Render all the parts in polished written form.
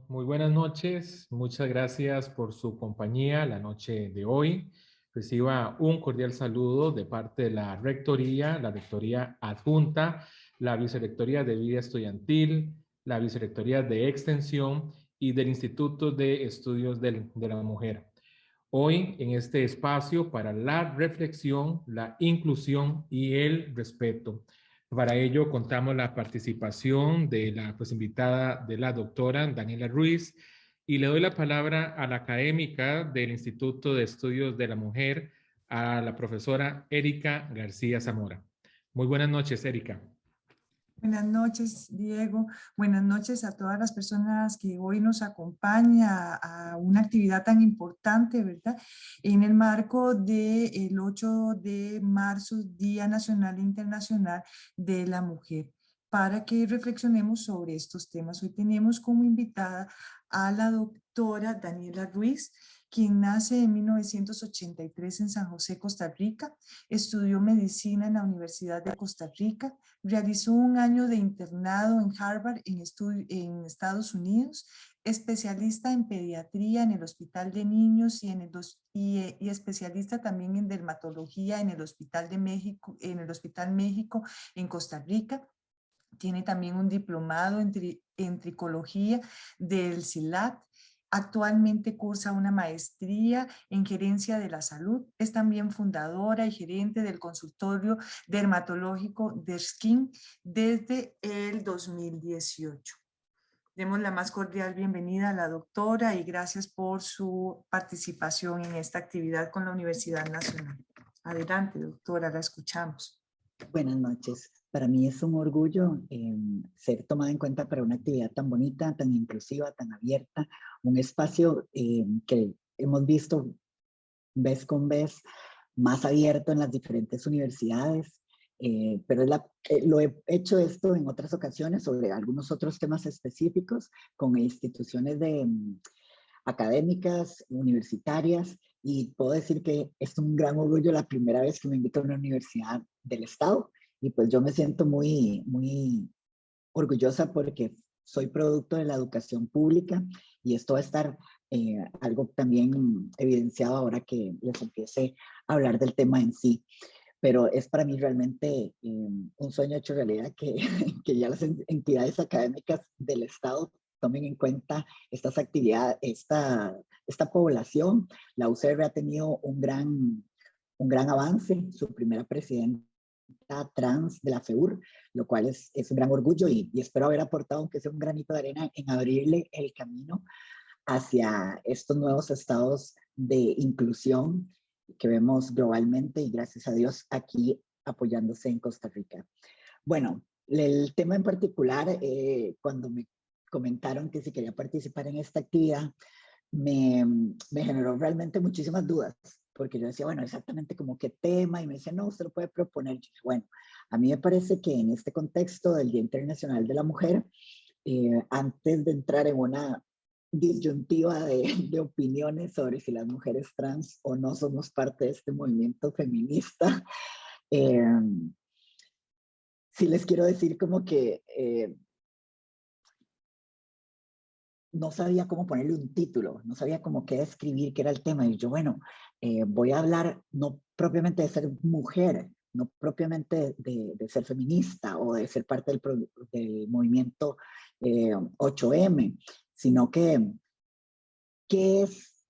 Muy buenas noches, muchas gracias por su compañía la noche de hoy. Reciba un cordial saludo de parte de la Rectoría Adjunta, la Vicerrectoría de Vida Estudiantil, la Vicerrectoría de Extensión y del Instituto de Estudios de la Mujer. Hoy en este espacio para la reflexión, la inclusión y el respeto. Para ello contamos la participación de la invitada de la doctora Daniela Ruiz y le doy la palabra a la académica del Instituto de Estudios de la Mujer, a la profesora Erika García Zamora. Muy buenas noches, Erika. Buenas noches, Diego. Buenas noches a todas las personas que hoy nos acompañan a una actividad tan importante, ¿verdad? En el marco del 8 de marzo, Día Nacional e Internacional de la Mujer, para que reflexionemos sobre estos temas. Hoy tenemos como invitada a la doctora Daniela Ruiz, quien nace en 1983 en San José, Costa Rica. Estudió medicina en la Universidad de Costa Rica. Realizó un año de internado en Harvard en Estados Unidos, especialista en pediatría en el Hospital de Niños y especialista también en dermatología en el Hospital de México, en el Hospital México en Costa Rica. Tiene también un diplomado en tricología del CILAC. Actualmente cursa una maestría en gerencia de la salud. Es también fundadora y gerente del consultorio dermatológico Derskin desde el 2018. Demos la más cordial bienvenida a la doctora y gracias por su participación en esta actividad con la Universidad Nacional. Adelante, doctora, la escuchamos. Buenas noches. Para mí es un orgullo ser tomada en cuenta para una actividad tan bonita, tan inclusiva, tan abierta, un espacio que hemos visto vez con vez más abierto en las diferentes universidades, pero lo he hecho esto en otras ocasiones sobre algunos otros temas específicos con instituciones académicas, universitarias, y puedo decir que es un gran orgullo la primera vez que me invito a una universidad del Estado, y pues yo me siento muy orgullosa porque soy producto de la educación pública y esto va a estar algo también evidenciado ahora que les empiece a hablar del tema en sí. Pero es para mí realmente un sueño hecho realidad que, que ya las entidades académicas del Estado tomen en cuenta estas actividades, esta población. La UCR ha tenido un gran avance, su primera presidenta trans de la FEUR, lo cual es un gran orgullo y espero haber aportado, aunque sea un granito de arena, en abrirle el camino hacia estos nuevos estados de inclusión que vemos globalmente y gracias a Dios aquí apoyándose en Costa Rica. Bueno, el tema en particular, cuando me comentaron que si quería participar en esta actividad, me generó realmente muchísimas dudas, porque yo decía, bueno, exactamente como qué tema, y me decía, no, usted lo puede proponer. Yo dije, bueno, a mí me parece que en este contexto del Día Internacional de la Mujer, antes de entrar en una disyuntiva de opiniones sobre si las mujeres trans o no somos parte de este movimiento feminista, eh, sí les quiero decir como que no sabía cómo ponerle un título, no sabía cómo qué describir, qué era el tema. Y yo, bueno, voy a hablar no propiamente de ser mujer, no propiamente de ser feminista o de ser parte del movimiento 8M, sino que qué es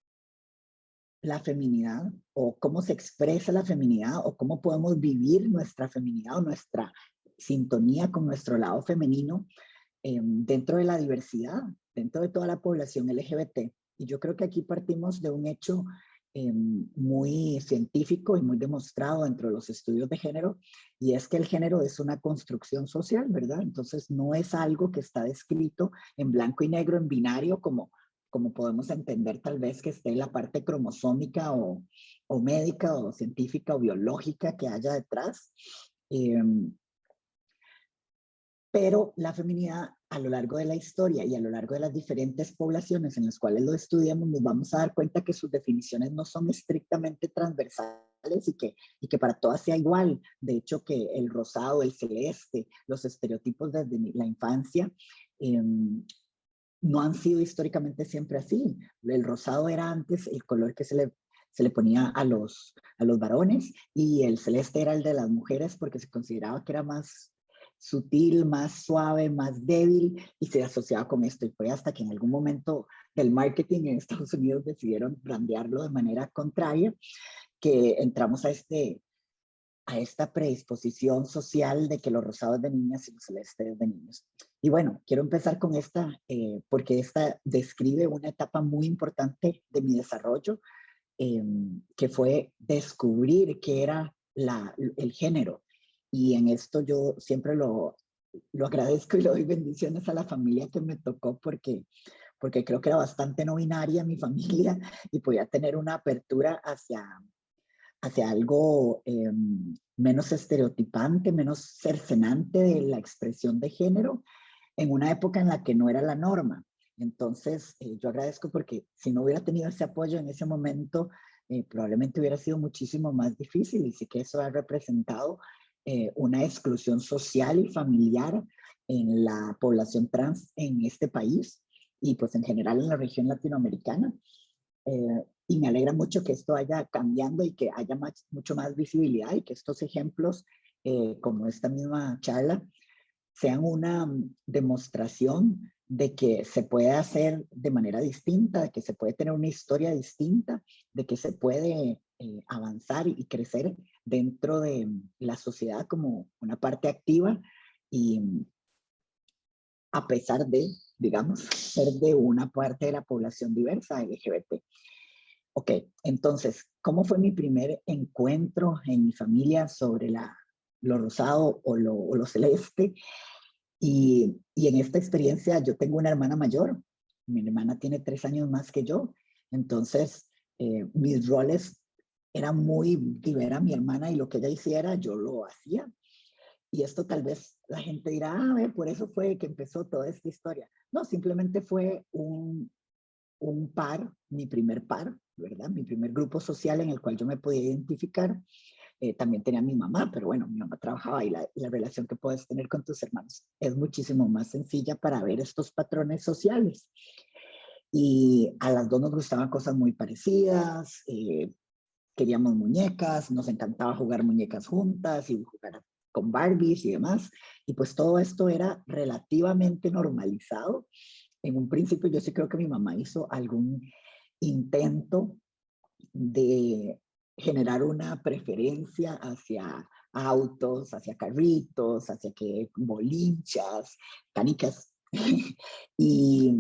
la feminidad o cómo se expresa la feminidad o cómo podemos vivir nuestra feminidad o nuestra sintonía con nuestro lado femenino dentro de la diversidad, dentro de toda la población LGBT. Y yo creo que aquí partimos de un hecho muy científico y muy demostrado dentro de los estudios de género, y es que el género es una construcción social, ¿verdad? Entonces no es algo que está descrito en blanco y negro, en binario, como podemos entender tal vez que esté la parte cromosómica o médica o científica o biológica que haya detrás. Pero la feminidad a lo largo de la historia y a lo largo de las diferentes poblaciones en las cuales lo estudiamos, nos vamos a dar cuenta que sus definiciones no son estrictamente transversales y que para todas sea igual. De hecho, que el rosado, el celeste, los estereotipos desde la infancia no han sido históricamente siempre así. El rosado era antes el color que se le ponía a los varones, y el celeste era el de las mujeres porque se consideraba que era más sutil, más suave, más débil, y se asociaba con esto. Y fue hasta que en algún momento del marketing en Estados Unidos decidieron brandearlo de manera contraria, que entramos a esta predisposición social de que los rosados de niñas y los celestes de niños. Y bueno, quiero empezar con esta, porque esta describe una etapa muy importante de mi desarrollo, que fue descubrir qué era el género. Y en esto yo siempre lo agradezco y le doy bendiciones a la familia que me tocó, porque creo que era bastante no binaria mi familia y podía tener una apertura hacia algo menos estereotipante, menos cercenante de la expresión de género, en una época en la que no era la norma. Entonces, yo agradezco, porque si no hubiera tenido ese apoyo en ese momento, probablemente hubiera sido muchísimo más difícil, y sí que eso ha representado una exclusión social y familiar en la población trans en este país, y pues en general en la región latinoamericana. Y me alegra mucho que esto vaya cambiando y que haya mucho más visibilidad, y que estos ejemplos, como esta misma charla, sean una demostración de que se puede hacer de manera distinta, de que se puede tener una historia distinta, de que se puede avanzar y crecer dentro de la sociedad como una parte activa, y a pesar de, digamos, ser de una parte de la población diversa LGBT. Ok, entonces, ¿cómo fue mi primer encuentro en mi familia sobre lo rosado o lo celeste? Y en esta experiencia yo tengo una hermana mayor. Mi hermana tiene 3 años más que yo. Entonces, mis roles eran muy, era mi hermana, y lo que ella hiciera, yo lo hacía. Y esto tal vez la gente dirá, por eso fue que empezó toda esta historia. No, simplemente fue un par, mi primer par, ¿verdad? Mi primer grupo social en el cual yo me podía identificar. También tenía a mi mamá, pero bueno, mi mamá trabajaba, y la relación que puedes tener con tus hermanos es muchísimo más sencilla para ver estos patrones sociales. Y a las dos nos gustaban cosas muy parecidas, queríamos muñecas, nos encantaba jugar muñecas juntas y jugar con Barbies y demás. Y pues todo esto era relativamente normalizado. En un principio yo sí creo que mi mamá hizo algún intento de generar una preferencia hacia autos, hacia carritos, hacia que bolinchas, canicas. y,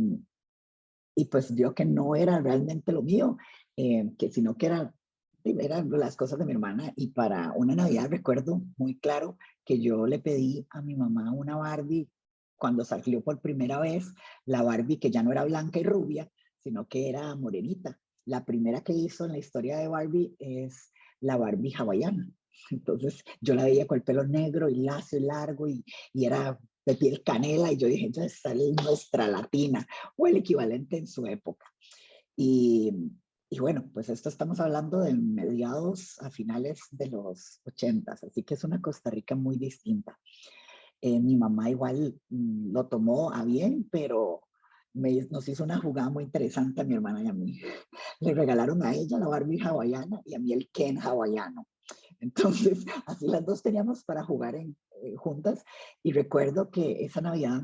y pues vio que no era realmente lo mío, que sino que eran las cosas de mi hermana. Y para una Navidad recuerdo muy claro que yo le pedí a mi mamá una Barbie cuando salió por primera vez, la Barbie que ya no era blanca y rubia, sino que era morenita. La primera que hizo en la historia de Barbie es la Barbie hawaiana. Entonces yo la veía con el pelo negro y lacio y largo, y era de piel canela, y yo dije, ya está nuestra latina, o el equivalente en su época. Y bueno, pues esto estamos hablando de mediados a finales de los 80s, así que es una Costa Rica muy distinta. Mi mamá igual lo tomó a bien, pero nos hizo una jugada muy interesante a mi hermana y a mí. Le regalaron a ella la Barbie hawaiana y a mí el Ken hawaiano. Entonces, así las dos teníamos para jugar juntas. Y recuerdo que esa Navidad,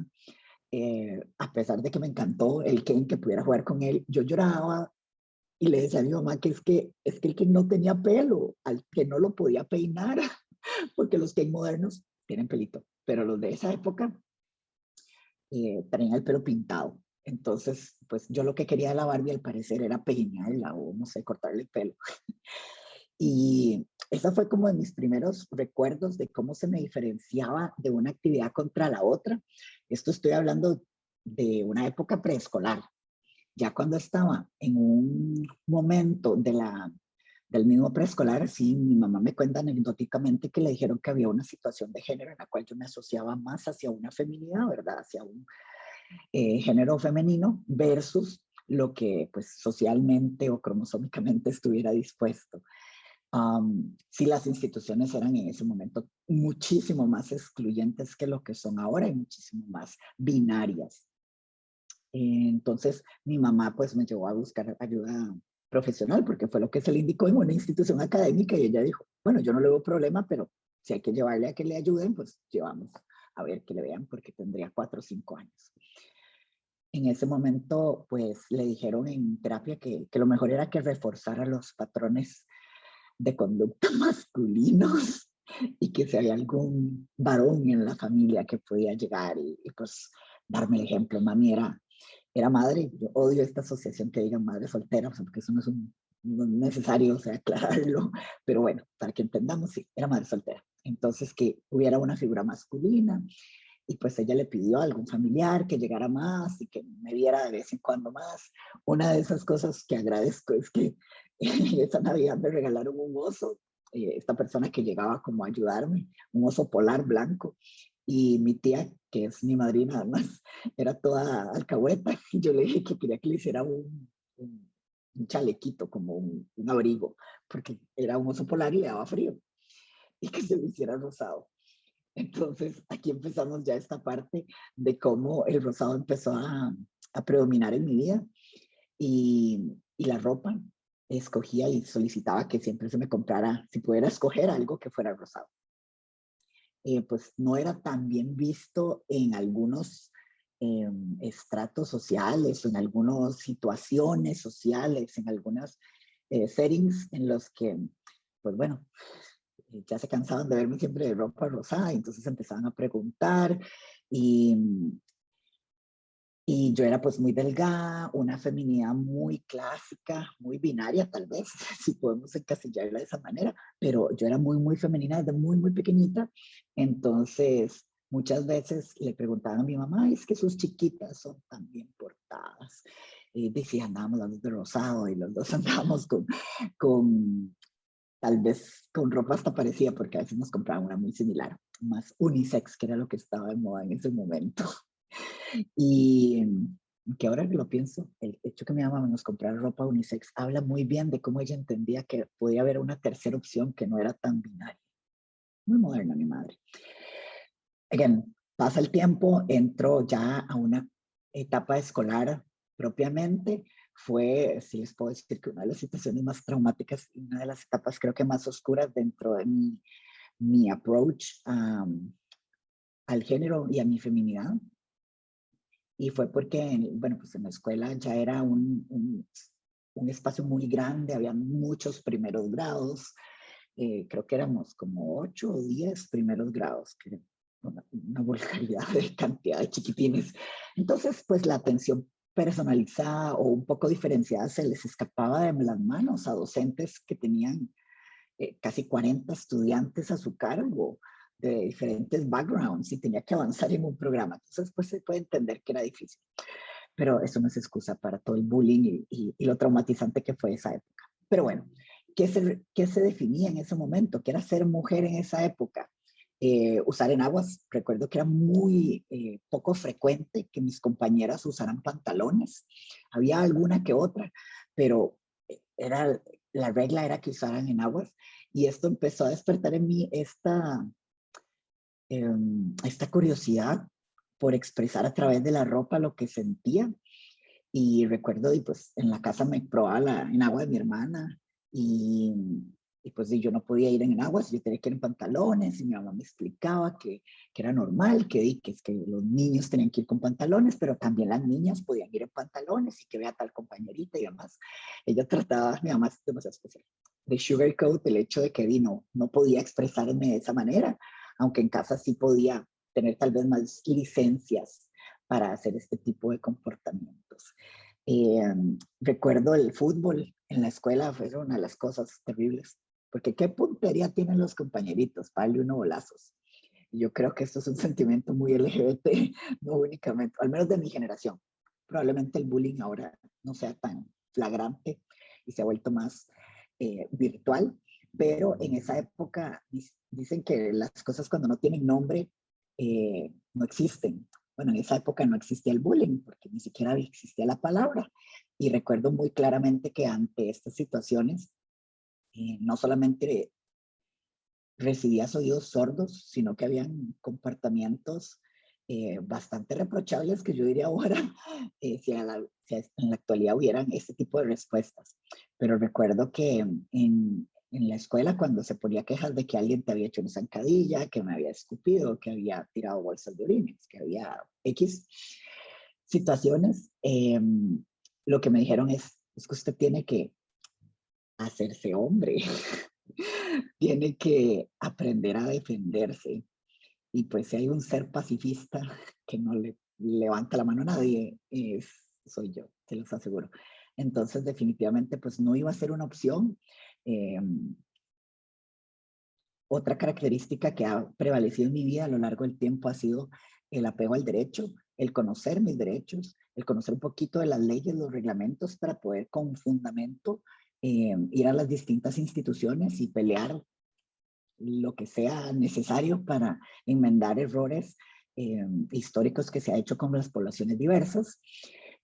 a pesar de que me encantó el Ken, que pudiera jugar con él, yo lloraba y le decía a mi mamá que es que el Ken no tenía pelo, al que no lo podía peinar, porque los Ken modernos tienen pelito, pero los de esa época tenían el pelo pintado. Entonces, pues yo lo que quería de la Barbie al parecer era peinarla o no sé, cortarle el pelo. Y esa fue como de mis primeros recuerdos de cómo se me diferenciaba de una actividad contra la otra. Esto estoy hablando de una época preescolar. Ya cuando estaba en un momento del mismo preescolar, sí, mi mamá me cuenta anecdóticamente que le dijeron que había una situación de género en la cual yo me asociaba más hacia una feminidad, ¿verdad? Hacia un género femenino versus lo que pues socialmente o cromosómicamente estuviera dispuesto. Sí, las instituciones eran en ese momento muchísimo más excluyentes que lo que son ahora, y muchísimo más binarias. Entonces mi mamá pues me llevó a buscar ayuda profesional porque fue lo que se le indicó en una institución académica y ella dijo, bueno, yo no le veo problema, pero si hay que llevarle a que le ayuden, pues llevamos a ver que le vean porque tendría 4 o 5 años. En ese momento pues le dijeron en terapia que lo mejor era que reforzara los patrones de conducta masculinos y que si había algún varón en la familia que podía llegar y pues darme el ejemplo. Mami era madre, yo odio esta asociación que digan madre soltera, o sea, porque eso no es no es necesario, o sea, aclararlo, pero bueno, para que entendamos, sí, era madre soltera. Entonces, que hubiera una figura masculina, y pues ella le pidió a algún familiar que llegara más y que me viera de vez en cuando más. Una de esas cosas que agradezco es que esa Navidad me regalaron un oso, esta persona que llegaba como a ayudarme, un oso polar blanco, y mi tía, que es mi madrina además, era toda alcahueta, y yo le dije que quería que le hiciera un chalequito, como un abrigo, porque era un oso polar y le daba frío, y que se lo hiciera rosado. Entonces, aquí empezamos ya esta parte de cómo el rosado empezó a predominar en mi vida y la ropa escogía y solicitaba que siempre se me comprara, si pudiera escoger algo que fuera rosado. Pues no era tan bien visto en algunos estratos sociales, en algunas situaciones sociales, en algunas settings en los que, pues bueno, ya se cansaban de verme siempre de ropa rosada, y entonces empezaban a preguntar y, y yo era pues muy delgada, una feminidad muy clásica, muy binaria tal vez, si podemos encasillarla de esa manera, pero yo era muy, muy femenina desde muy, muy pequeñita, entonces muchas veces le preguntaban a mi mamá, es que sus chiquitas son tan bien portadas. Decía, andábamos las dos de rosado y los dos andábamos con tal vez con ropa hasta parecida, porque a veces nos compraban una muy similar, más unisex, que era lo que estaba de moda en ese momento. Y que ahora que lo pienso, el hecho que mi mamá nos comprara ropa unisex habla muy bien de cómo ella entendía que podía haber una tercera opción que no era tan binaria. Muy moderna mi madre. Again, pasa el tiempo, entro ya a una etapa escolar propiamente. Fue, si les puedo decir, que una de las situaciones más traumáticas y una de las etapas creo que más oscuras dentro de mi approach al género y a mi feminidad. Y fue porque, bueno, pues en la escuela ya era un espacio muy grande, había muchos primeros grados, creo que éramos como 8 o 10 primeros grados, que una vulgaridad de cantidad de chiquitines. Entonces, pues la atención personalizada o un poco diferenciada se les escapaba de las manos a docentes que tenían casi 40 estudiantes a su cargo de diferentes backgrounds y tenía que avanzar en un programa. Entonces, pues se puede entender que era difícil, pero eso no es excusa para todo el bullying y lo traumatizante que fue esa época. Pero bueno, ¿qué se definía en ese momento? ¿Qué era ser mujer en esa época? Usar enaguas. Recuerdo que era muy poco frecuente que mis compañeras usaran pantalones. Había alguna que otra, pero la regla era que usaran enaguas, y esto empezó a despertar en mí esta curiosidad por expresar a través de la ropa lo que sentía. Y recuerdo, y pues en la casa me probaba la enagua de mi hermana, y pues yo no podía ir en enaguas, yo tenía que ir en pantalones, y mi mamá me explicaba que era normal, es que los niños tenían que ir con pantalones, pero también las niñas podían ir en pantalones, y que vea tal compañerita y demás. Ella trataba, mi mamá es demasiado especial, de sugarcoat el hecho de que no podía expresarme de esa manera, aunque en casa sí podía tener tal vez más licencias para hacer este tipo de comportamientos. Recuerdo el fútbol en la escuela, fue una de las cosas terribles, porque qué puntería tienen los compañeritos para darle unos bolazos. Y yo creo que esto es un sentimiento muy LGBT, no únicamente, al menos de mi generación. Probablemente el bullying ahora no sea tan flagrante y se ha vuelto más virtual, pero en esa época dicen que las cosas cuando no tienen nombre no existen. Bueno, en esa época no existía el bullying porque ni siquiera existía la palabra. Y recuerdo muy claramente que ante estas situaciones no solamente recibías oídos sordos, sino que habían comportamientos bastante reprochables que yo diría ahora, si en la actualidad hubieran este tipo de respuestas. Pero recuerdo que en la escuela, cuando se ponía quejas de que alguien te había hecho una zancadilla, que me había escupido, que había tirado bolsas de orines, que había X situaciones, lo que me dijeron es que usted tiene que hacerse hombre, tiene que aprender a defenderse. Y pues si hay un ser pacifista que no le levanta la mano a nadie, soy yo, se los aseguro. Entonces definitivamente pues no iba a ser una opción. Eh, Otra característica que ha prevalecido en mi vida a lo largo del tiempo ha sido el apego al derecho, el conocer mis derechos, el conocer un poquito de las leyes, los reglamentos para poder con fundamento ir a las distintas instituciones y pelear lo que sea necesario para enmendar errores históricos que se ha hecho con las poblaciones diversas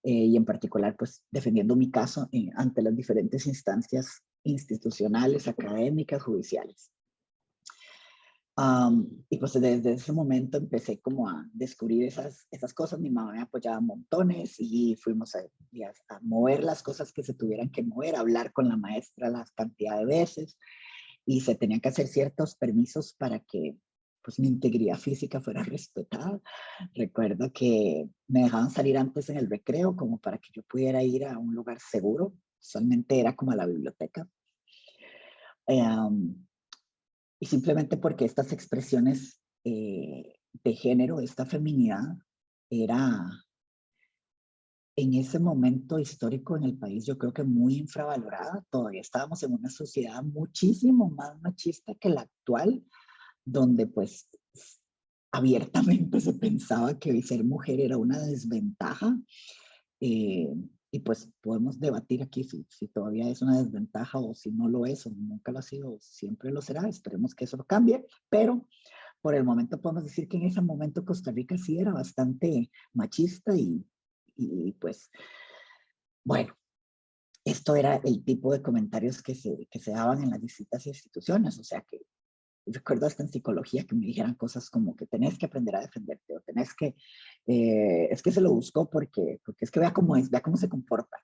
y en particular pues defendiendo mi caso ante las diferentes instancias institucionales, académicas, judiciales. Y pues desde ese momento empecé como a descubrir esas cosas. Mi mamá me apoyaba montones y fuimos a mover las cosas que se tuvieran que mover, a hablar con la maestra la cantidad de veces y se tenían que hacer ciertos permisos para que pues mi integridad física fuera respetada. Recuerdo que me dejaban salir antes en el recreo como para que yo pudiera ir a un lugar seguro. Usualmente era como a la biblioteca. Y simplemente porque estas expresiones de género, esta feminidad, era en ese momento histórico en el país, yo creo que muy infravalorada. Todavía estábamos en una sociedad muchísimo más machista que la actual, donde pues abiertamente se pensaba que ser mujer era una desventaja. Y pues podemos debatir aquí si todavía es una desventaja o si no lo es o nunca lo ha sido, siempre lo será. Esperemos que eso lo cambie, pero por el momento podemos decir que en ese momento Costa Rica sí era bastante machista y pues bueno, esto era el tipo de comentarios que se daban en las distintas instituciones, o sea que recuerdo hasta en psicología que me dijeran cosas como que tenés que aprender a defenderte o tenés que, es que se lo buscó porque es que vea cómo es, vea cómo se comporta.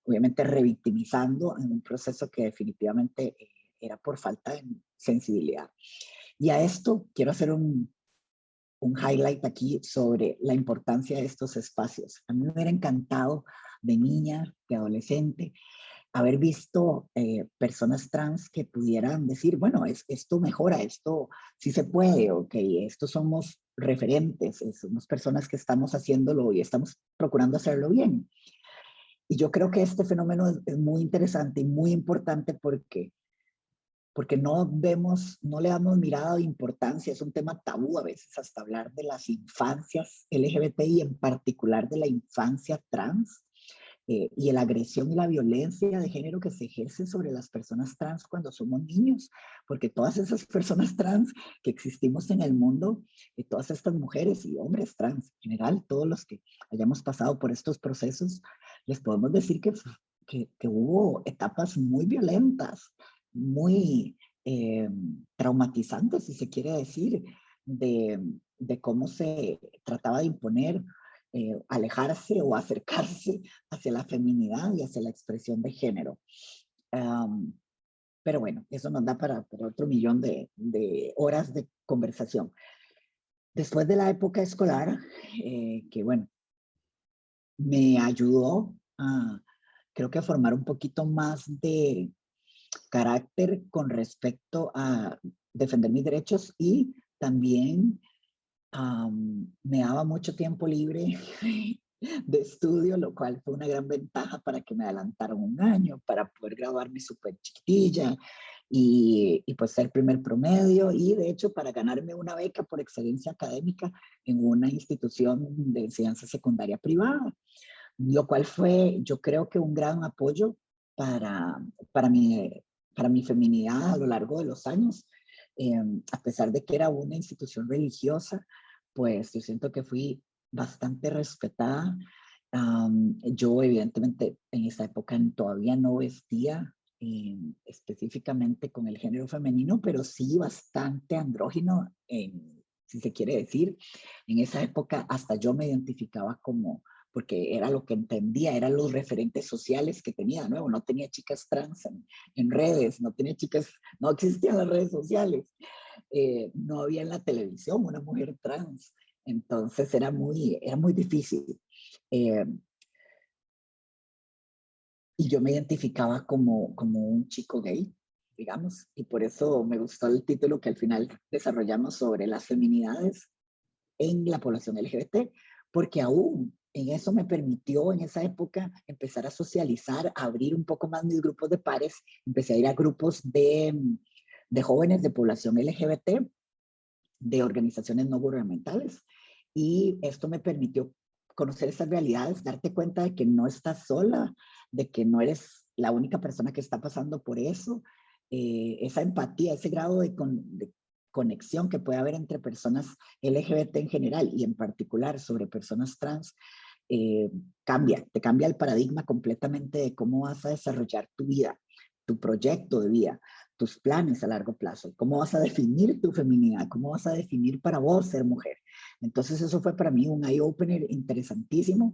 Obviamente revictimizando en un proceso que definitivamente era por falta de sensibilidad. Y a esto quiero hacer un highlight aquí sobre la importancia de estos espacios. A mí me hubiera encantado de niña, de adolescente, haber visto personas trans que pudieran decir, bueno, esto mejora, esto sí se puede, ok, estos somos referentes, somos personas que estamos haciéndolo y estamos procurando hacerlo bien. Y yo creo que este fenómeno es muy interesante y muy importante porque no vemos, no le damos mirada de importancia, es un tema tabú a veces hasta hablar de las infancias LGBTI, en particular de la infancia trans. Y la agresión y la violencia de género que se ejerce sobre las personas trans cuando somos niños, porque todas esas personas trans que existimos en el mundo, y todas estas mujeres y hombres trans en general, todos los que hayamos pasado por estos procesos, les podemos decir que hubo etapas muy violentas, muy traumatizantes, si se quiere decir, de cómo se trataba de imponer alejarse o acercarse hacia la feminidad y hacia la expresión de género. Pero bueno, eso nos da para otro millón de horas de conversación. Después de la época escolar, que bueno, me ayudó a, creo que a formar un poquito más de carácter con respecto a defender mis derechos y también me daba mucho tiempo libre de estudio, lo cual fue una gran ventaja para que me adelantaran un año, para poder graduarme súper chiquitilla y pues ser primer promedio y de hecho para ganarme una beca por excelencia académica en una institución de enseñanza secundaria privada, lo cual fue yo creo que un gran apoyo para, para, mi, para mi feminidad a lo largo de los años. A pesar de que era una institución religiosa, pues yo siento que fui bastante respetada. Yo evidentemente en esa época todavía no vestía específicamente con el género femenino, pero sí bastante andrógino si se quiere decir. En esa época hasta yo me identificaba como, porque era lo que entendía, eran los referentes sociales que tenía, de nuevo, no tenía chicas trans en redes, no tenía chicas, no existían las redes sociales, no había en la televisión una mujer trans, entonces era muy difícil. Eh, y yo me identificaba como un chico gay, digamos, y por eso me gustó el título que al final desarrollamos sobre las feminidades en la población LGBT, porque aún en eso me permitió en esa época empezar a socializar, a abrir un poco más mis grupos de pares, empecé a ir a grupos de jóvenes de población LGBT, de organizaciones no gubernamentales, y esto me permitió conocer esas realidades, darte cuenta de que no estás sola, de que no eres la única persona que está pasando por eso, esa empatía, ese grado de conexión que puede haber entre personas LGBT en general y en particular sobre personas trans, te cambia el paradigma completamente de cómo vas a desarrollar tu vida, tu proyecto de vida, tus planes a largo plazo, cómo vas a definir tu feminidad, cómo vas a definir para vos ser mujer. Entonces eso fue para mí un eye-opener interesantísimo,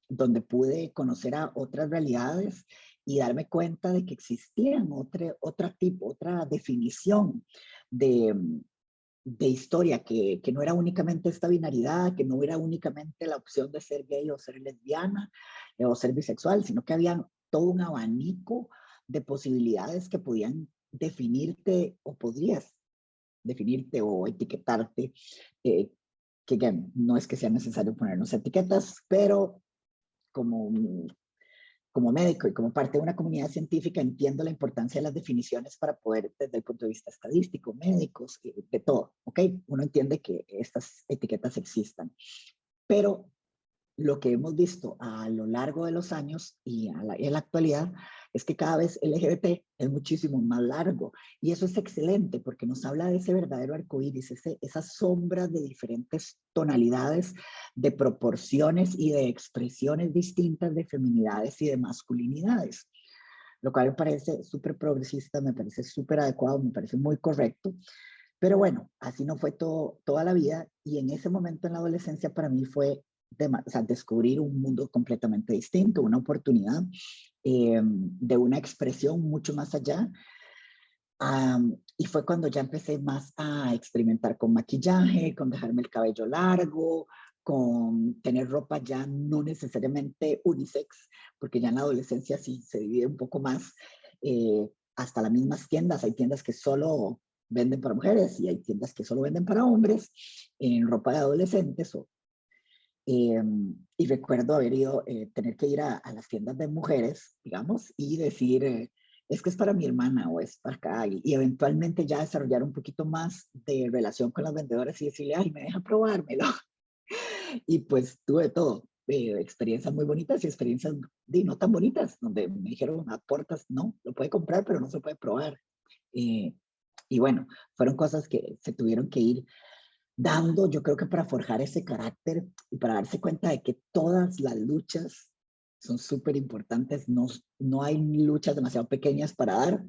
donde pude conocer a otras realidades y darme cuenta de que existían otra definición de historia, que no era únicamente esta binaridad, que no era únicamente la opción de ser gay o ser lesbiana o ser bisexual, sino que había todo un abanico de posibilidades que podían definirte o podrías definirte o etiquetarte, que again, no es que sea necesario ponernos etiquetas, pero como como médico y como parte de una comunidad científica entiendo la importancia de las definiciones para poder, desde el punto de vista estadístico, médicos, de todo, ¿ok? Uno entiende que estas etiquetas existan, pero lo que hemos visto a lo largo de los años y en la actualidad es que cada vez LGBT es muchísimo más largo y eso es excelente porque nos habla de ese verdadero arcoíris, esas sombras de diferentes tonalidades, de proporciones y de expresiones distintas de feminidades y de masculinidades, lo cual me parece súper progresista, me parece súper adecuado, me parece muy correcto. Pero bueno, así no fue toda la vida y en ese momento en la adolescencia para mí fue o sea, descubrir un mundo completamente distinto, una oportunidad de una expresión mucho más allá. Y fue cuando ya empecé más a experimentar con maquillaje, con dejarme el cabello largo, con tener ropa ya no necesariamente unisex, porque ya en la adolescencia sí se divide un poco más, hasta las mismas tiendas, hay tiendas que solo venden para mujeres y hay tiendas que solo venden para hombres en ropa de adolescentes. Y recuerdo haber ido, tener que ir a las tiendas de mujeres, digamos, y decir, es que es para mi hermana o es para acá, y eventualmente ya desarrollar un poquito más de relación con las vendedoras y decirle, ay, me deja probármelo. Y pues tuve todo, experiencias muy bonitas y experiencias no tan bonitas, donde me dijeron, aportas, no, lo puede comprar, pero no se puede probar. Y bueno, fueron cosas que se tuvieron que ir dando, yo creo que para forjar ese carácter y para darse cuenta de que todas las luchas son súper importantes, no hay luchas demasiado pequeñas para dar,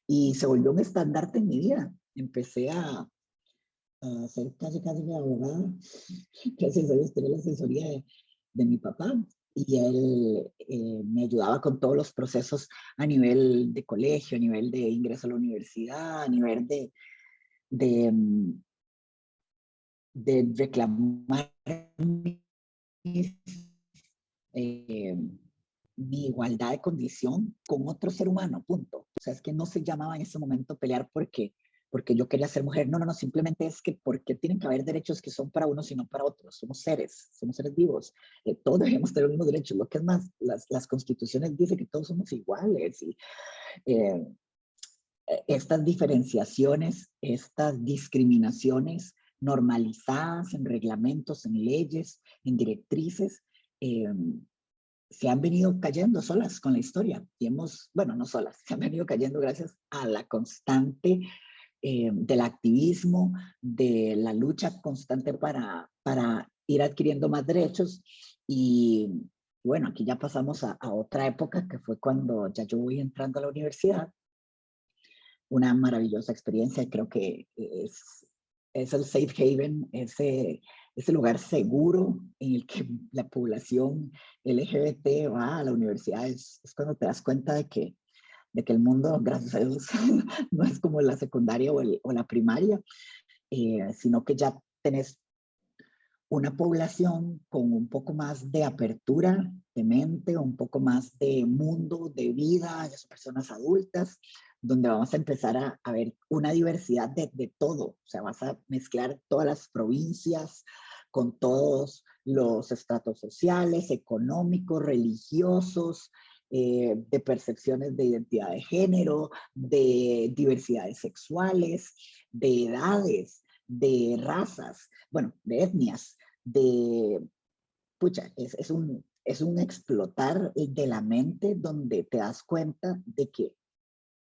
y se volvió un estandarte en mi vida. Empecé a ser casi mi abogada, gracias a Dios tenía la asesoría de mi papá, y él me ayudaba con todos los procesos a nivel de colegio, a nivel de ingreso a la universidad, a nivel de, de reclamar eh, mi igualdad de condición con otro ser humano, punto. O sea, es que no se llamaba en ese momento pelear porque yo quería ser mujer. No, no, no, simplemente es que porque tienen que haber derechos que son para unos y no para otros. Somos seres vivos. Todos debemos tener los mismos derechos. Lo que es más, las constituciones dicen que todos somos iguales. Y eh, estas diferenciaciones, estas discriminaciones normalizadas en reglamentos, en leyes, en directrices, se han venido cayendo solas con la historia y bueno, no solas, se han venido cayendo gracias a la constante del activismo, de la lucha constante para ir adquiriendo más derechos. Y bueno, aquí ya pasamos a otra época que fue cuando ya yo voy entrando a la universidad, una maravillosa experiencia, creo que es es el safe haven, ese lugar seguro en el que la población LGBT va a la universidad. Es cuando te das cuenta de que el mundo, gracias a Dios, no es como la secundaria o la primaria, sino que ya tenés una población con un poco más de apertura de mente, un poco más de mundo, de vida, ya son personas adultas, donde vamos a empezar a ver una diversidad de todo. O sea, vas a mezclar todas las provincias con todos los estratos sociales, económicos, religiosos, de percepciones de identidad de género, de diversidades sexuales, de edades, de razas, bueno, de etnias, pucha, es un explotar de la mente donde te das cuenta de que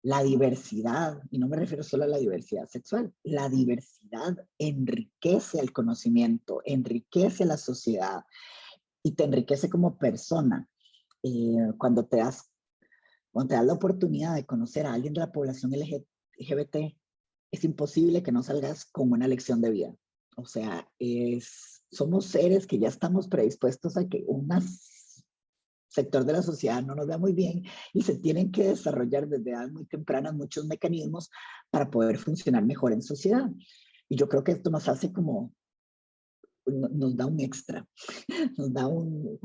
la diversidad, y no me refiero solo a la diversidad sexual, la diversidad enriquece el conocimiento, enriquece la sociedad y te enriquece como persona. Cuando te das la oportunidad de conocer a alguien de la población LGBT, es imposible que no salgas con una lección de vida. O sea, somos seres que ya estamos predispuestos a que un sector de la sociedad no nos vea muy bien y se tienen que desarrollar desde edad muy tempranas muchos mecanismos para poder funcionar mejor en sociedad. Y yo creo que esto nos hace como, nos da un extra, nos da un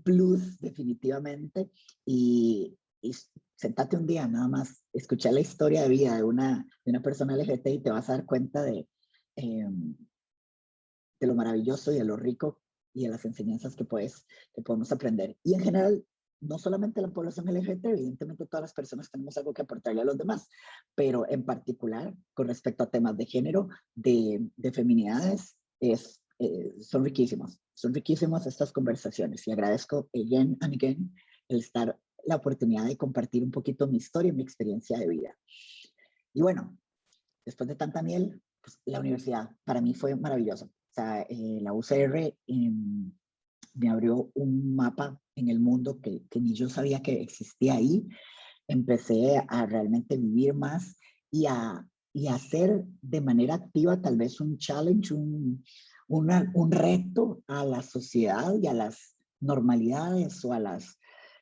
plus definitivamente. Y sentate un día nada más, escuchar la historia de vida de una persona LGBT y te vas a dar cuenta de lo maravilloso y de lo rico y de las enseñanzas que podemos aprender. Y en general, no solamente la población LGBT, evidentemente todas las personas tenemos algo que aportarle a los demás, pero en particular con respecto a temas de género, de feminidades, son riquísimas estas conversaciones y agradezco again and again la oportunidad de compartir un poquito mi historia y mi experiencia de vida. Y bueno, después de tanta miel, pues, la universidad para mí fue maravillosa. O sea, la UCR me abrió un mapa en el mundo que ni yo sabía que existía ahí. Empecé a realmente vivir más y a hacer de manera activa tal vez un challenge, un reto a la sociedad y a las normalidades o a las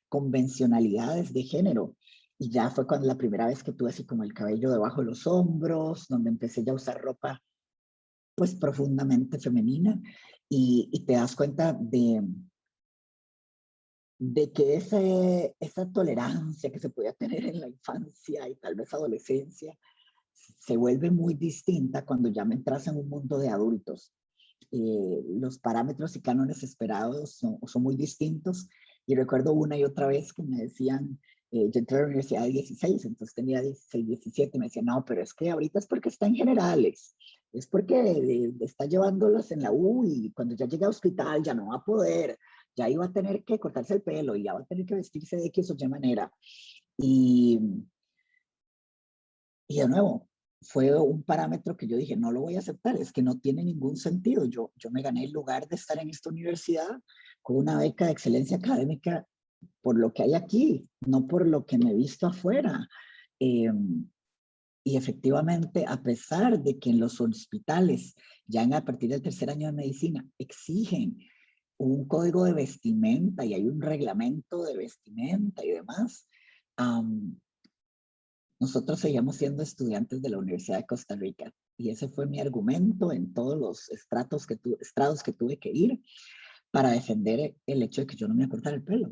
convencionalidades de género. Y ya fue cuando la primera vez que tuve así como el cabello debajo de los hombros, donde empecé ya a usar ropa pues profundamente femenina y te das cuenta de que esa tolerancia que se podía tener en la infancia y tal vez adolescencia se vuelve muy distinta cuando ya me entras en un mundo de adultos. Los parámetros y cánones esperados son muy distintos. Y recuerdo una y otra vez que me decían, yo entré a la universidad de 16, entonces tenía 16, 17, me decían, no, pero es que ahorita es porque está en generales, es porque está llevándolos en la U y cuando ya llegue a hospital ya no va a poder, ya iba a tener que cortarse el pelo y ya va a tener que vestirse de X o Y manera. Y de nuevo, fue un parámetro que yo dije, no lo voy a aceptar, es que no tiene ningún sentido. Yo me gané el lugar de estar en esta universidad con una beca de excelencia académica por lo que hay aquí, no por lo que me he visto afuera. Y efectivamente, a pesar de que en los hospitales, ya a partir del tercer año de medicina, exigen un código de vestimenta y hay un reglamento de vestimenta y demás, nosotros seguíamos siendo estudiantes de la Universidad de Costa Rica y ese fue mi argumento en todos los estrados que tuve que ir para defender el hecho de que yo no me iba a cortar el pelo.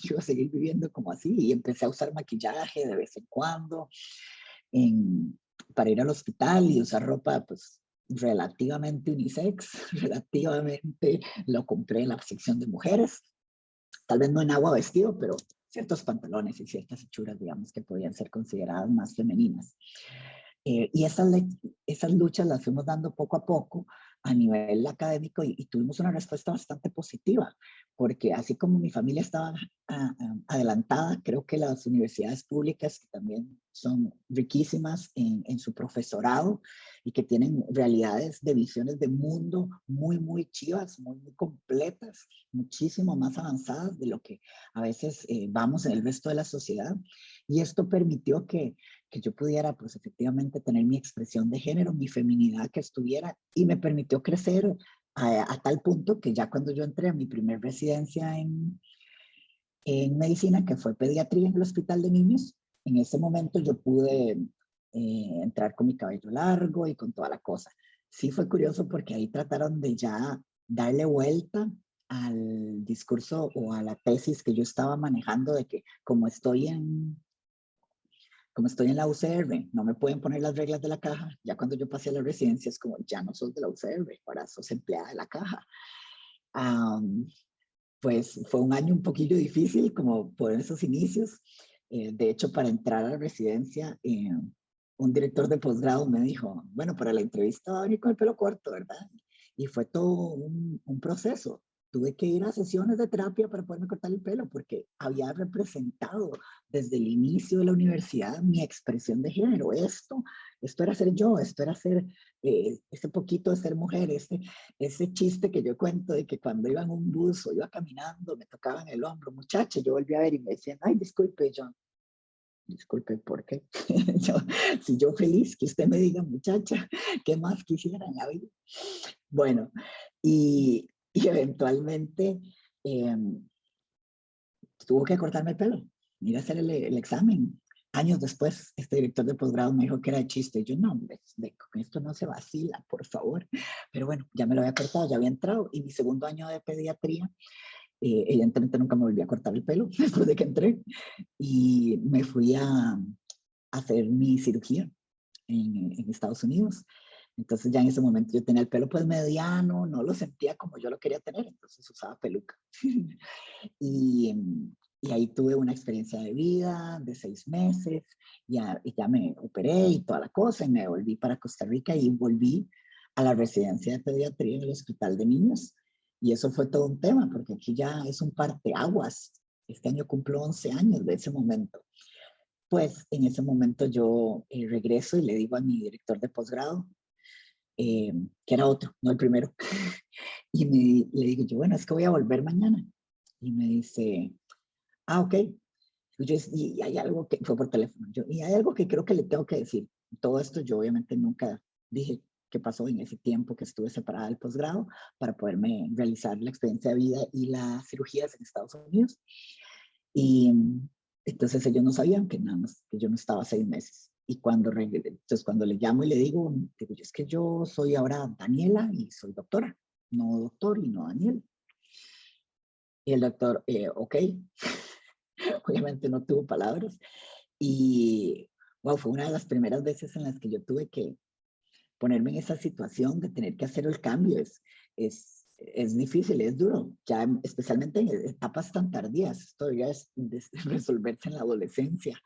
Yo iba a seguir viviendo como así y empecé a usar maquillaje de vez en cuando para ir al hospital y usar ropa pues relativamente unisex, relativamente lo compré en la sección de mujeres, tal vez no en agua vestido, pero ciertos pantalones y ciertas hechuras, digamos, que podían ser consideradas más femeninas. Y esas luchas las fuimos dando poco a poco a nivel académico y tuvimos una respuesta bastante positiva, porque así como mi familia estaba adelantada, creo que las universidades públicas, que también son riquísimas en su profesorado y que tienen realidades de visiones de mundo muy, muy chivas, muy, muy completas, muchísimo más avanzadas de lo que a veces vamos en el resto de la sociedad. Y esto permitió que que yo pudiera, pues efectivamente, tener mi expresión de género, mi feminidad que estuviera, y me permitió crecer a tal punto que ya cuando yo entré a mi primer residencia en medicina, que fue pediatría en el Hospital de Niños, en ese momento yo pude entrar con mi cabello largo y con toda la cosa. Sí fue curioso porque ahí trataron de ya darle vuelta al discurso o a la tesis que yo estaba manejando de que como estoy en la UCR, no me pueden poner las reglas de la caja. Ya cuando yo pasé a la residencia es como, ya no sos de la UCR, ahora sos empleada de la caja. Pues fue un año un poquillo difícil como por esos inicios. De hecho, para entrar a la residencia, un director de posgrado me dijo, bueno, para la entrevista va a venir con el pelo corto, ¿verdad? Y fue todo un proceso. Tuve que ir a sesiones de terapia para poderme cortar el pelo porque había representado desde el inicio de la universidad mi expresión de género. Esto era ser yo, esto era ser ese poquito de ser mujer, ese chiste que yo cuento de que cuando iba en un bus o iba caminando me tocaban el hombro, muchacha, yo volví a ver y me decían, ay, disculpe, yo, disculpe, ¿por qué? Si yo feliz que usted me diga, muchacha, ¿qué más quisiera en la vida? Bueno, y eventualmente tuvo que cortarme el pelo, ir a hacer el examen. Años después, este director de posgrado me dijo que era de chiste. Y yo, no, hombre, con esto no se vacila, por favor. Pero bueno, ya me lo había cortado, ya había entrado. Y mi segundo año de pediatría, evidentemente nunca me volví a cortar el pelo después de que entré. Y me fui a hacer mi cirugía en Estados Unidos. Entonces ya en ese momento yo tenía el pelo pues mediano, no lo sentía como yo lo quería tener, entonces usaba peluca. y, y ahí tuve una experiencia de vida de 6 meses, y ya me operé y toda la cosa, y me volví para Costa Rica y volví a la residencia de pediatría en el Hospital de Niños. Y eso fue todo un tema, porque aquí ya es un parteaguas. Este año cumplo 11 años de ese momento. Pues en ese momento yo regreso y le digo a mi director de posgrado, que era otro, no el primero, y le digo yo, bueno, es que voy a volver mañana. Y me dice, ah, ok. Y hay algo que, fue por teléfono, y hay algo que creo que le tengo que decir. Todo esto yo obviamente nunca dije qué pasó en ese tiempo que estuve separada del posgrado para poderme realizar la experiencia de vida y las cirugías en Estados Unidos. Y entonces ellos no sabían que nada más, que yo no estaba 6 meses. Y entonces cuando le llamo y le digo, es que yo soy ahora Daniela y soy doctora, no doctor y no Daniel. Y el doctor, ok, obviamente no tuvo palabras. Y wow, fue una de las primeras veces en las que yo tuve que ponerme en esa situación de tener que hacer el cambio. Es difícil, es duro, ya especialmente en etapas tan tardías. Esto ya es resolverse en la adolescencia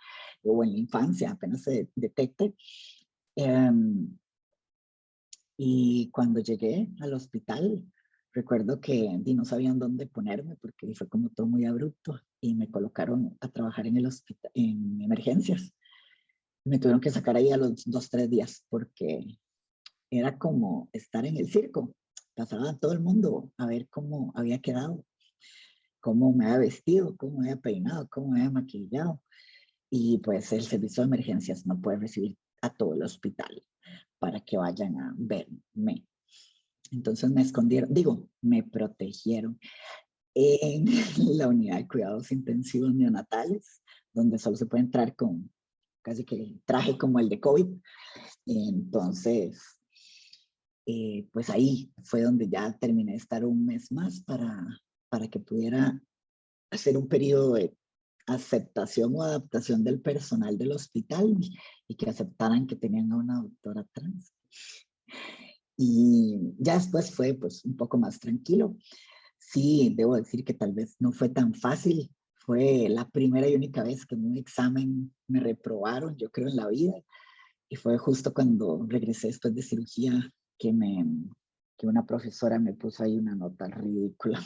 o en la infancia, apenas se detecte. Y cuando llegué al hospital, recuerdo que no sabían dónde ponerme porque fue como todo muy abrupto y me colocaron a trabajar en el hospital, en emergencias. Me tuvieron que sacar ahí a los 2, 3 días porque era como estar en el circo. Pasaba todo el mundo a ver cómo había quedado, cómo me había vestido, cómo me había peinado, cómo me había maquillado. Y pues el servicio de emergencias no puede recibir a todo el hospital para que vayan a verme. Entonces me escondieron, me protegieron en la unidad de cuidados intensivos neonatales, donde solo se puede entrar con casi que el traje como el de COVID. Entonces, pues ahí fue donde ya terminé de estar un mes más para que pudiera hacer un periodo de aceptación o adaptación del personal del hospital y que aceptaran que tenían a una doctora trans. Y ya después fue pues un poco más tranquilo. Sí, debo decir que tal vez no fue tan fácil. Fue la primera y única vez que en un examen me reprobaron, yo creo, en la vida. Y fue justo cuando regresé después de cirugía que una profesora me puso ahí una nota ridícula,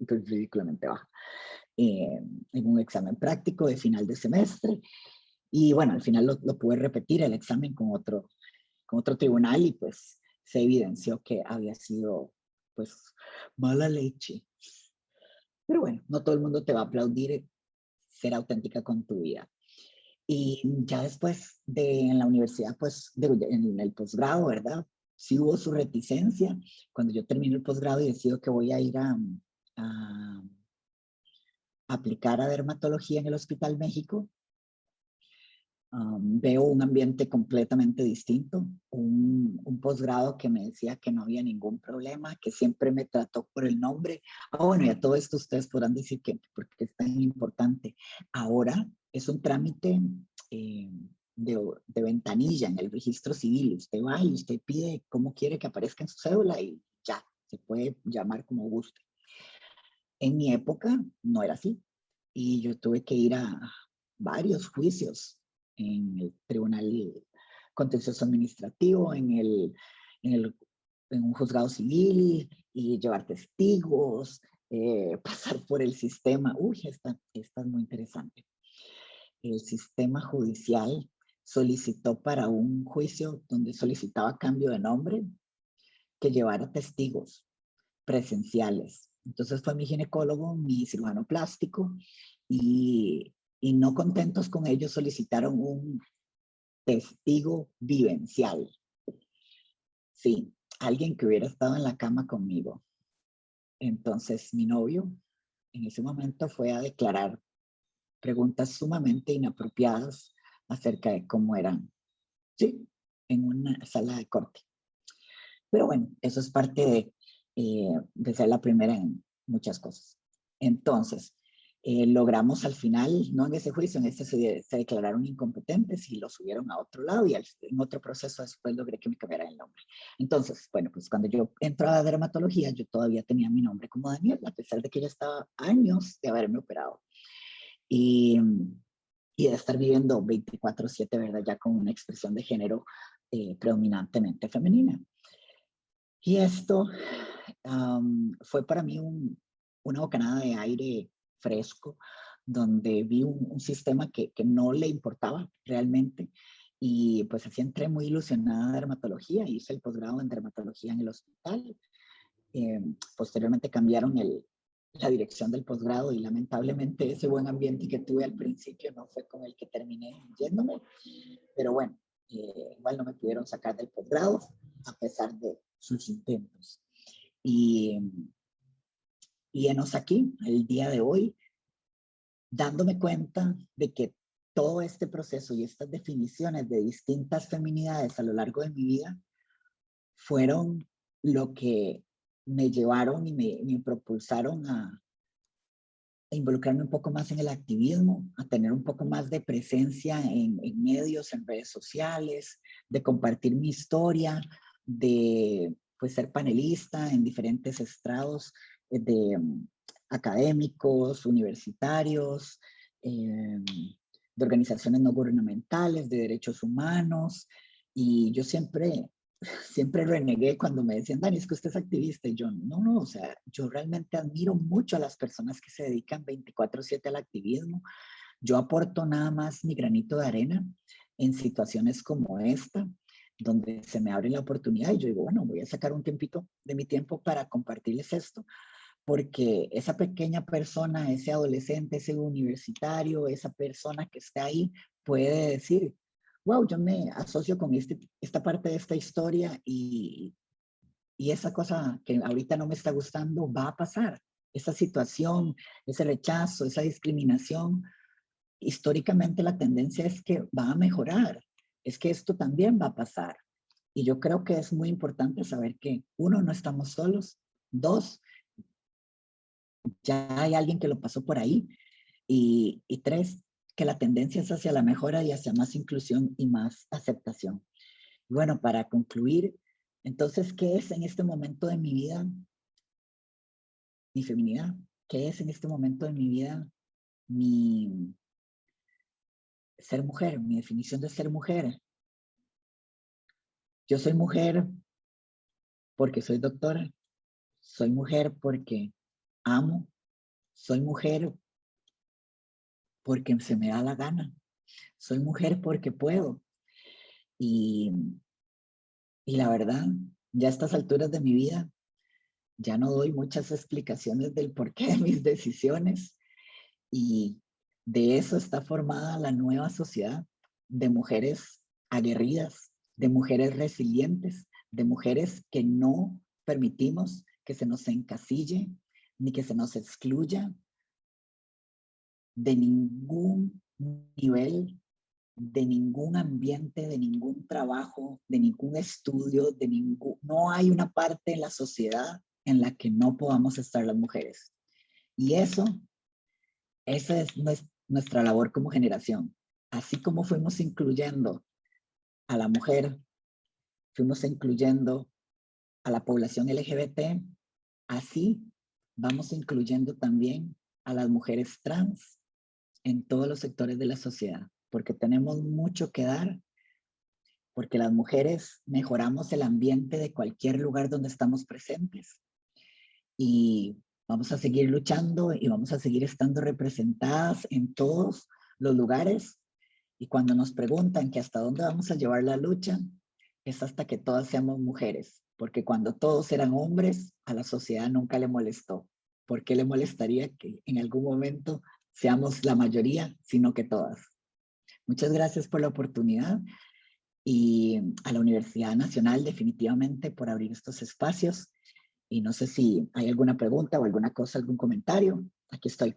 pues ridículamente baja, en un examen práctico de final de semestre. Y bueno, al final lo pude repetir el examen con otro tribunal y pues se evidenció que había sido pues mala leche. Pero bueno, no todo el mundo te va a aplaudir ser auténtica con tu vida. Y ya después en la universidad, pues en el posgrado, ¿verdad? Sí hubo su reticencia. Cuando yo termino el posgrado y decido que voy a ir a aplicar a dermatología en el Hospital México, veo un ambiente completamente distinto, un posgrado que me decía que no había ningún problema, que siempre me trató por el nombre. Bueno, y a todo esto ustedes podrán decir que porque es tan importante. Ahora es un trámite de ventanilla en el registro civil. Usted va y usted pide cómo quiere que aparezca en su cédula y ya, se puede llamar como guste. En mi época no era así y yo tuve que ir a varios juicios en el Tribunal Contencioso Administrativo, en un juzgado civil y llevar testigos, pasar por el sistema. Uy, esta es muy interesante. El sistema judicial solicitó para un juicio donde solicitaba cambio de nombre que llevara testigos presenciales. Entonces fue mi ginecólogo, mi cirujano plástico y no contentos con ellos solicitaron un testigo vivencial. Sí, alguien que hubiera estado en la cama conmigo. Entonces mi novio en ese momento fue a declarar preguntas sumamente inapropiadas acerca de cómo eran, sí, en una sala de corte. Pero bueno, eso es parte de ser la primera en muchas cosas. Entonces, logramos al final, no en ese juicio, en ese se declararon incompetentes y lo subieron a otro lado y en otro proceso después logré que me cambiara el nombre. Entonces, bueno, pues cuando yo entraba a dermatología, yo todavía tenía mi nombre como Daniel, a pesar de que ya estaba años de haberme operado. Y de estar viviendo 24/7, ¿verdad? Ya con una expresión de género predominantemente femenina. Y esto fue para mí una bocanada de aire fresco, donde vi un sistema que no le importaba realmente. Y pues así entré muy ilusionada en dermatología, hice el posgrado en dermatología en el hospital. Posteriormente cambiaron la dirección del posgrado y lamentablemente ese buen ambiente que tuve al principio no fue con el que terminé yéndome. Pero bueno, igual no me pudieron sacar del posgrado a pesar de sus intentos. Y enos aquí, el día de hoy, dándome cuenta de que todo este proceso y estas definiciones de distintas feminidades a lo largo de mi vida fueron lo que me llevaron y me propulsaron a involucrarme un poco más en el activismo, a tener un poco más de presencia en medios, en redes sociales, de compartir mi historia, de pues, ser panelista en diferentes estrados de académicos, universitarios, de organizaciones no gubernamentales, de derechos humanos. Y yo siempre renegué cuando me decían, Dani, es que usted es activista. Y yo, no, o sea, yo realmente admiro mucho a las personas que se dedican 24/7 al activismo. Yo aporto nada más mi granito de arena en situaciones como esta, donde se me abre la oportunidad y yo digo, bueno, voy a sacar un tiempito de mi tiempo para compartirles esto, porque esa pequeña persona, ese adolescente, ese universitario, esa persona que está ahí, puede decir, wow, yo me asocio con esta parte de esta historia y esa cosa que ahorita no me está gustando va a pasar. Esa situación, ese rechazo, esa discriminación, históricamente la tendencia es que va a mejorar, es que esto también va a pasar. Y yo creo que es muy importante saber que, uno, no estamos solos, dos, ya hay alguien que lo pasó por ahí, y tres, que la tendencia es hacia la mejora y hacia más inclusión y más aceptación. Bueno, para concluir, entonces, ¿qué es en este momento de mi vida mi feminidad? ¿Qué es en este momento de mi vida mi ser mujer, mi definición de ser mujer? Yo soy mujer porque soy doctora, soy mujer porque amo, soy mujer porque se me da la gana, soy mujer porque puedo. Y, y la verdad, ya a estas alturas de mi vida, ya no doy muchas explicaciones del porqué de mis decisiones y De eso está formada la nueva sociedad, de mujeres aguerridas, de mujeres resilientes, de mujeres que no permitimos que se nos encasille ni que se nos excluya de ningún nivel, de ningún ambiente, de ningún trabajo, de ningún estudio, no hay una parte en la sociedad en la que no podamos estar las mujeres. Y esa es nuestra labor como generación. Así como fuimos incluyendo a la mujer, fuimos incluyendo a la población LGBT, así vamos incluyendo también a las mujeres trans en todos los sectores de la sociedad, porque tenemos mucho que dar, porque las mujeres mejoramos el ambiente de cualquier lugar donde estamos presentes. Y vamos a seguir luchando y vamos a seguir estando representadas en todos los lugares. Y cuando nos preguntan que hasta dónde vamos a llevar la lucha, es hasta que todas seamos mujeres. Porque cuando todos eran hombres, a la sociedad nunca le molestó. ¿Por qué le molestaría que en algún momento seamos la mayoría, sino que todas? Muchas gracias por la oportunidad y a la Universidad Nacional definitivamente por abrir estos espacios. Y no sé si hay alguna pregunta o alguna cosa, algún comentario. Aquí estoy.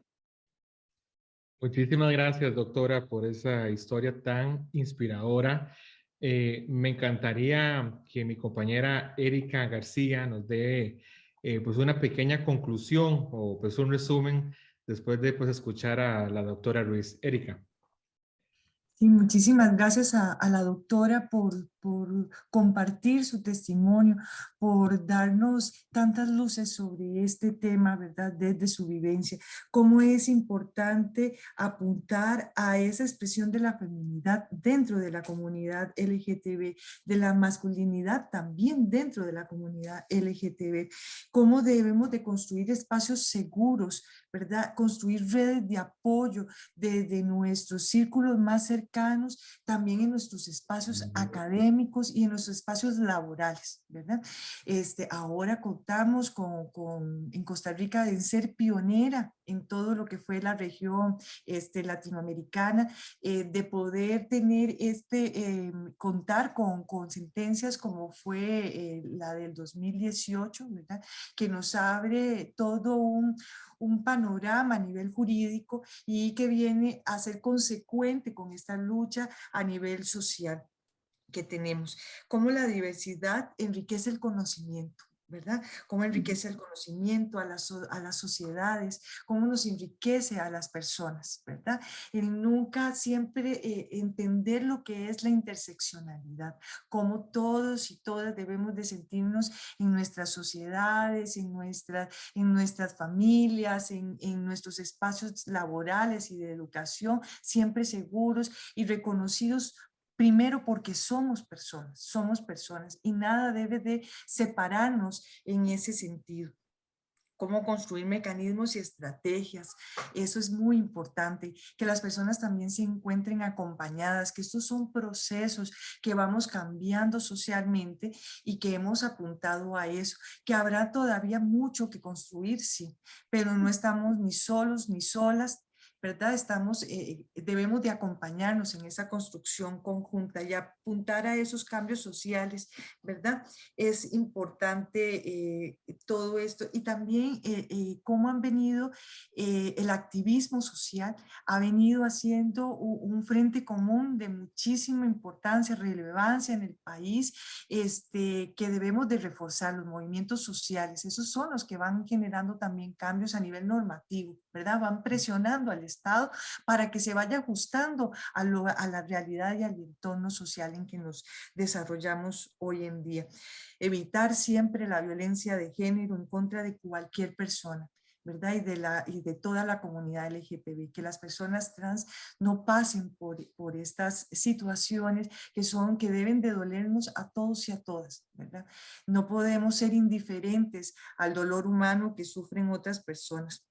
Muchísimas gracias, doctora, por esa historia tan inspiradora. Me encantaría que mi compañera Erika García nos dé pues una pequeña conclusión o pues un resumen después de pues escuchar a la doctora Ruiz. Erika. Sí, muchísimas gracias a la doctora por compartir su testimonio, por darnos tantas luces sobre este tema, ¿verdad? Desde su vivencia. Cómo es importante apuntar a esa expresión de la feminidad dentro de la comunidad LGTB, de la masculinidad también dentro de la comunidad LGTB. Cómo debemos de construir espacios seguros, ¿verdad? Construir redes de apoyo desde nuestros círculos más cercanos, también en nuestros espacios académicos y en nuestros espacios laborales, ¿verdad? Ahora contamos en Costa Rica en ser pionera en todo lo que fue la región latinoamericana, de poder tener contar con sentencias como fue la del 2018, ¿verdad? Que nos abre todo un panorama a nivel jurídico y que viene a ser consecuente con esta lucha a nivel social que tenemos. Cómo la diversidad enriquece el conocimiento, ¿verdad? Cómo enriquece el conocimiento a las sociedades, cómo nos enriquece a las personas, ¿verdad? El nunca siempre entender lo que es la interseccionalidad, cómo todos y todas debemos de sentirnos en nuestras sociedades, en nuestras familias, en nuestros espacios laborales y de educación, siempre seguros y reconocidos. Primero porque somos personas y nada debe de separarnos en ese sentido. Cómo construir mecanismos y estrategias. Eso es muy importante, que las personas también se encuentren acompañadas, que estos son procesos que vamos cambiando socialmente y que hemos apuntado a eso, que habrá todavía mucho que construir, sí, pero no estamos ni solos ni solas, ¿verdad? Debemos de acompañarnos en esa construcción conjunta y apuntar a esos cambios sociales, ¿verdad? Es importante todo esto y también cómo han venido el activismo social, ha venido haciendo un frente común de muchísima importancia, relevancia en el país, que debemos de reforzar los movimientos sociales. Esos son los que van generando también cambios a nivel normativo, ¿verdad? Van presionando al Estado para que se vaya ajustando a la realidad y al entorno social en que nos desarrollamos hoy en día. Evitar siempre la violencia de género en contra de cualquier persona, ¿verdad? Y de toda la comunidad LGTB, que las personas trans no pasen por estas situaciones que deben de dolernos a todos y a todas, ¿verdad? No podemos ser indiferentes al dolor humano que sufren otras personas.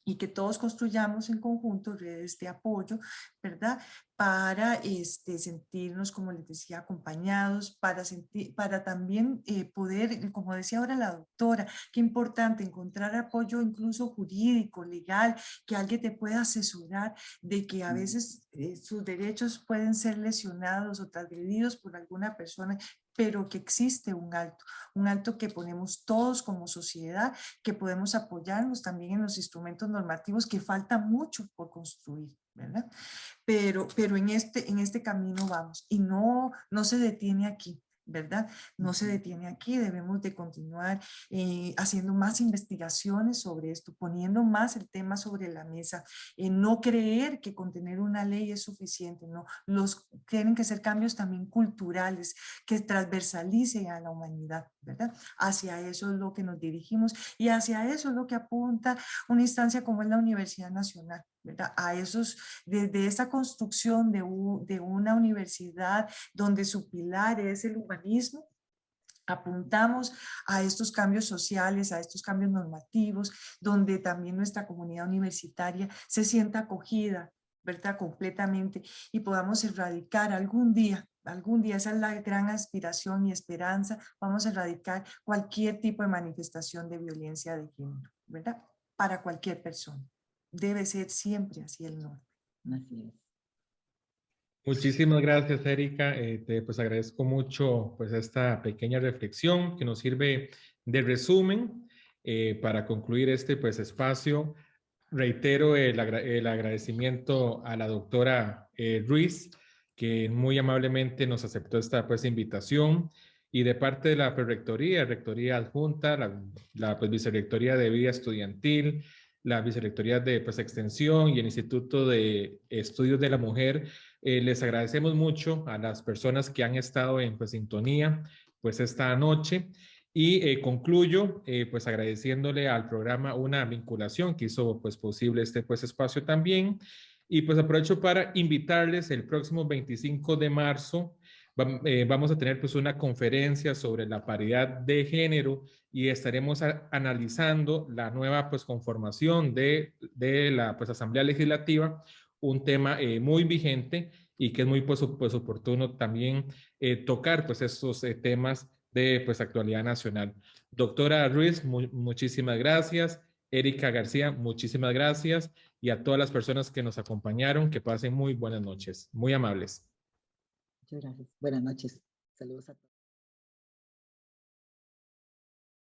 y que todos construyamos en conjunto redes de apoyo, ¿verdad? Para sentirnos, como les decía, acompañados, para también poder, como decía ahora la doctora, qué importante encontrar apoyo incluso jurídico, legal, que alguien te pueda asesorar de que a veces sus derechos pueden ser lesionados o transgredidos por alguna persona, pero que existe un alto que ponemos todos como sociedad, que podemos apoyarnos también en los instrumentos normativos, que falta mucho por construir, ¿verdad? Pero en este camino vamos y no se detiene aquí, ¿verdad? No se detiene aquí, debemos de continuar haciendo más investigaciones sobre esto, poniendo más el tema sobre la mesa, no creer que con tener una ley es suficiente, no, tienen que ser cambios también culturales, que transversalicen a la humanidad, ¿verdad? Hacia eso es lo que nos dirigimos y hacia eso es lo que apunta una instancia como es la Universidad Nacional, ¿verdad? Desde esa construcción de una universidad donde su pilar es el humanismo, apuntamos a estos cambios sociales, a estos cambios normativos, donde también nuestra comunidad universitaria se sienta acogida, ¿verdad? Completamente, y podamos erradicar algún día, esa es la gran aspiración y esperanza, vamos a erradicar cualquier tipo de manifestación de violencia de género, ¿verdad? Para cualquier persona. Debe ser siempre así el norte. Así es. Muchísimas gracias, Erika. Pues agradezco mucho pues esta pequeña reflexión que nos sirve de resumen para concluir este pues espacio. Reitero el agradecimiento a la doctora Ruiz, que muy amablemente nos aceptó esta pues invitación, y de parte de la Rectoría Adjunta, la pues, Vicerrectoría de Vida Estudiantil, la Vicerrectoría de pues, Extensión y el Instituto de Estudios de la Mujer. Les agradecemos mucho a las personas que han estado en pues, sintonía pues, esta noche. Y concluyo pues agradeciéndole al programa Una Vinculación que hizo pues posible este pues espacio también. Y pues aprovecho para invitarles el próximo 25 de marzo. Vamos a tener pues una conferencia sobre la paridad de género y estaremos analizando la nueva pues conformación de la pues Asamblea Legislativa, un tema muy vigente y que es muy pues oportuno también tocar pues estos temas de pues, actualidad nacional. Doctora Ruiz, muchísimas gracias. Erika García, muchísimas gracias. Y a todas las personas que nos acompañaron, que pasen muy buenas noches. Muy amables. Muchas gracias. Buenas noches. Saludos a todos.